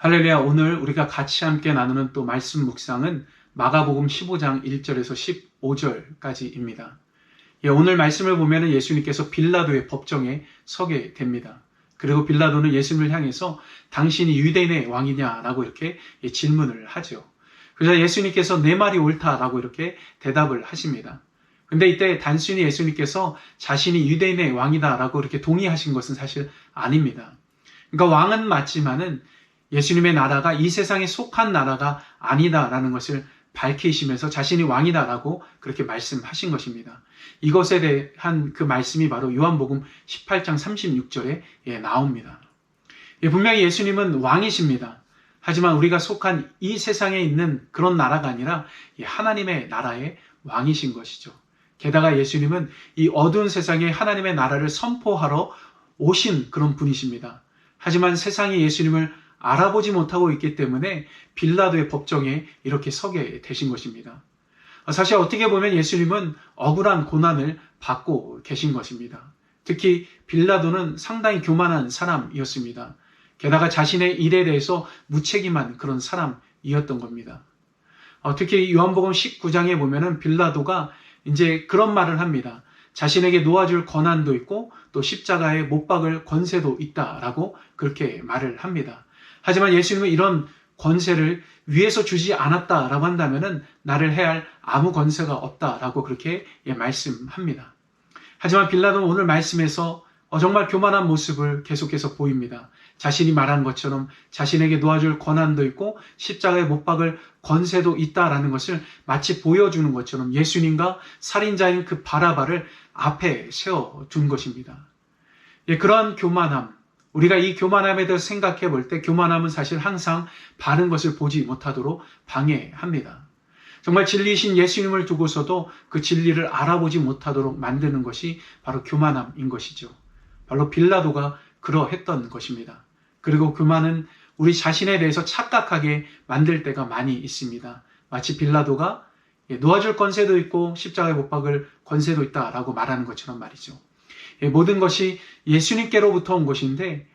할렐루야. 오늘 우리가 같이 함께 나누는 또 말씀 묵상은 마가복음 15장 1절에서 15절까지입니다. 오늘 말씀을 보면 예수님께서 빌라도의 법정에 서게 됩니다. 그리고 빌라도는 예수님을 향해서 당신이 유대인의 왕이냐라고 이렇게 질문을 하죠. 그래서 예수님께서 내 말이 옳다라고 이렇게 대답을 하십니다. 근데 이때 단순히 예수님께서 자신이 유대인의 왕이다라고 이렇게 동의하신 것은 사실 아닙니다. 그러니까 왕은 맞지만은 예수님의 나라가 이 세상에 속한 나라가 아니다라는 것을 밝히시면서 자신이 왕이다라고 그렇게 말씀하신 것입니다. 이것에 대한 그 말씀이 바로 요한복음 18장 36절에 나옵니다. 분명히 예수님은 왕이십니다. 하지만 우리가 속한 이 세상에 있는 그런 나라가 아니라 하나님의 나라의 왕이신 것이죠. 게다가 예수님은 이 어두운 세상에 하나님의 나라를 선포하러 오신 그런 분이십니다. 하지만 세상이 예수님을 알아보지 못하고 있기 때문에 빌라도의 법정에 이렇게 서게 되신 것입니다. 사실 어떻게 보면 예수님은 억울한 고난을 받고 계신 것입니다. 특히 빌라도는 상당히 교만한 사람이었습니다. 게다가 자신의 일에 대해서 무책임한 그런 사람이었던 겁니다. 특히 요한복음 19장에 보면은 빌라도가 이제 그런 말을 합니다. 자신에게 놓아줄 권한도 있고 또 십자가에 못 박을 권세도 있다라고 그렇게 말을 합니다. 하지만 예수님은 이런 권세를 위에서 주지 않았다라고 한다면은 나를 해할 아무 권세가 없다라고 그렇게 말씀합니다. 하지만 빌라도는 오늘 말씀에서 정말 교만한 모습을 계속해서 보입니다. 자신이 말한 것처럼 자신에게 놓아줄 권한도 있고 십자가에 못 박을 권세도 있다라는 것을 마치 보여주는 것처럼 예수님과 살인자인 그 바라바를 앞에 세워둔 것입니다. 그러한 교만함, 우리가 이 교만함에 대해서 생각해 볼 때 교만함은 사실 항상 바른 것을 보지 못하도록 방해합니다. 정말 진리이신 예수님을 두고서도 그 진리를 알아보지 못하도록 만드는 것이 바로 교만함인 것이죠. 바로 빌라도가 그러했던 것입니다. 그리고 교만은 우리 자신에 대해서 착각하게 만들 때가 많이 있습니다. 마치 빌라도가 놓아줄 권세도 있고 십자가에 못 박을 권세도 있다라고 말하는 것처럼 말이죠. 모든 것이 예수님께로부터 온 것인데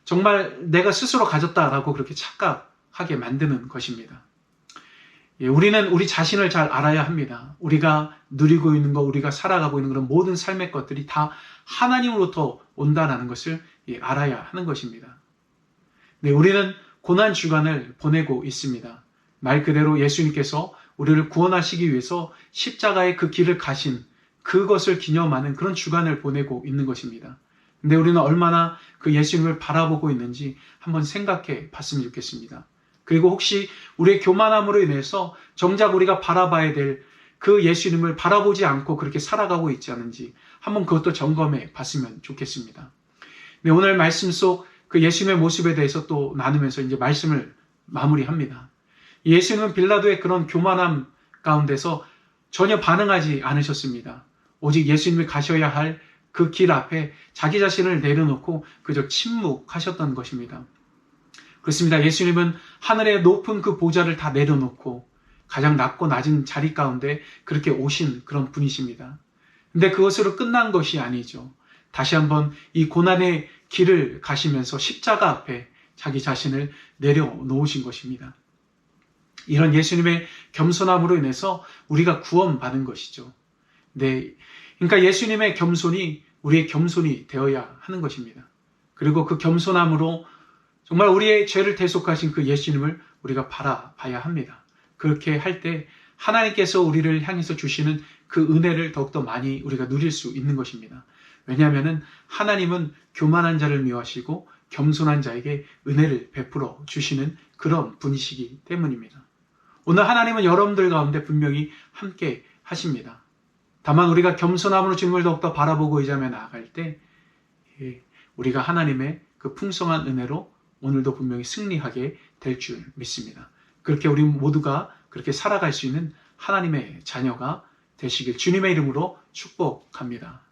정말 내가 스스로 가졌다라고 그렇게 착각하게 만드는 것입니다. 우리는 우리 자신을 잘 알아야 합니다. 우리가 누리고 있는 것, 우리가 살아가고 있는 그런 모든 삶의 것들이 다 하나님으로부터 온다는 것을 알아야 하는 것입니다. 네, 우리는 고난 주간을 보내고 있습니다. 말 그대로 예수님께서 우리를 구원하시기 위해서 십자가의 그 길을 가신 그것을 기념하는 그런 주간을 보내고 있는 것입니다. 근데 우리는 얼마나 그 예수님을 바라보고 있는지 한번 생각해 봤으면 좋겠습니다. 그리고 혹시 우리의 교만함으로 인해서 정작 우리가 바라봐야 될 그 예수님을 바라보지 않고 그렇게 살아가고 있지 않은지 한번 그것도 점검해 봤으면 좋겠습니다. 네, 오늘 말씀 속 그 예수님의 모습에 대해서 또 나누면서 이제 말씀을 마무리합니다. 예수님은 빌라도의 그런 교만함 가운데서 전혀 반응하지 않으셨습니다. 오직 예수님이 가셔야 할 그 길 앞에 자기 자신을 내려놓고 그저 침묵하셨던 것입니다. 그렇습니다. 예수님은 하늘의 높은 그 보좌를 다 내려놓고 가장 낮고 낮은 자리 가운데 그렇게 오신 그런 분이십니다. 근데 그것으로 끝난 것이 아니죠. 다시 한번 이 고난의 길을 가시면서 십자가 앞에 자기 자신을 내려놓으신 것입니다. 이런 예수님의 겸손함으로 인해서 우리가 구원받은 것이죠. 네, 그러니까 예수님의 겸손이 우리의 겸손이 되어야 하는 것입니다. 그리고 그 겸손함으로 정말 우리의 죄를 대속하신 그 예수님을 우리가 바라봐야 합니다. 그렇게 할 때 하나님께서 우리를 향해서 주시는 그 은혜를 더욱더 많이 우리가 누릴 수 있는 것입니다. 왜냐하면 하나님은 교만한 자를 미워하시고 겸손한 자에게 은혜를 베풀어 주시는 그런 분이시기 때문입니다. 오늘 하나님은 여러분들 가운데 분명히 함께 하십니다. 다만 우리가 겸손함으로 주님을 더욱더 바라보고 이 자리에 나아갈 때 우리가 하나님의 그 풍성한 은혜로 오늘도 분명히 승리하게 될 줄 믿습니다. 그렇게 우리 모두가 그렇게 살아갈 수 있는 하나님의 자녀가 되시길 주님의 이름으로 축복합니다.